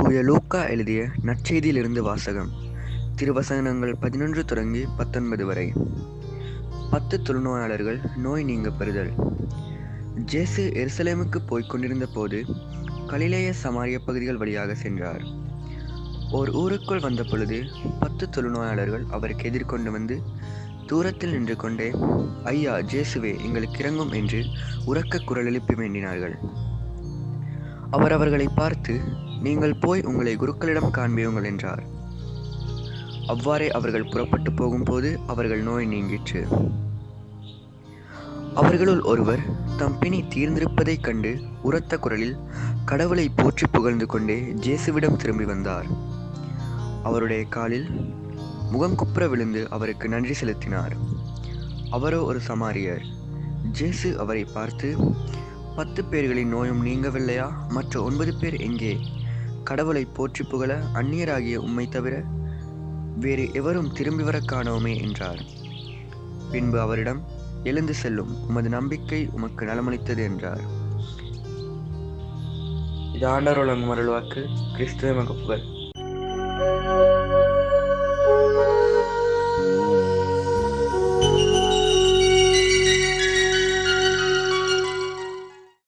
தூய லூக்கா எழுதிய நற்செய்தியிலிருந்து வாசகம். திருவசனங்கள் 11 தொடங்கி 19 வரை. 10 தொழுநோயாளர்கள் நோய் நீங்க பெறுதல். இயேசு எருசலேமுக்கு போய்க் கொண்டிருந்த போது கலிலேய சமாரிய பகுதிகள் வழியாக சென்றார். ஓர் ஊருக்குள் வந்த பொழுது 10 தொழுநோயாளர்கள் அவருக்கு எதிர்கொண்டு வந்து தூரத்தில் நின்று கொண்டே, ஐயா, இயேசுவே, எங்களுக்கு இரங்கும் என்று உரக்க குரல் எழுப்பி வேண்டினார்கள். அவர் அவர்களை பார்த்து, நீங்கள் போய் உங்களை குருக்களிடம் காண்பியுங்கள் என்றார். அவ்வாறே அவர்கள் புறப்பட்டு போகும்போது அவர்கள் நோய் நீங்கிற்று. அவர்களுள் ஒருவர் தம் பிணி தீர்ந்திருப்பதைக் கண்டு உரத்த குரலில் கடவுளை போற்றி புகழ்ந்து கொண்டே இயேசுவிடம் திரும்பி வந்தார். அவருடைய காலில் முகங்குப்புற விழுந்து அவருக்கு நன்றி செலுத்தினார். அவரோ ஒரு சமாரியர். இயேசு அவரை பார்த்து, 10 பேர்களின் நோயும் நீங்கவில்லையா? மற்ற 9 பேர் எங்கே? கடவுளை போற்றி புகழ அந்நியராகிய உம்மை தவிர வேறு எவரும் திரும்பி வர காணோமே என்றார். பின்பு அவரிடம், எழுந்து செல்லும், உமது நம்பிக்கை உமக்கு நலமளித்தது என்றார். இது ஆண்டவர் வழங்கும் அருள்வாக்கு. கிறிஸ்துவே உமக்கு புகழ்.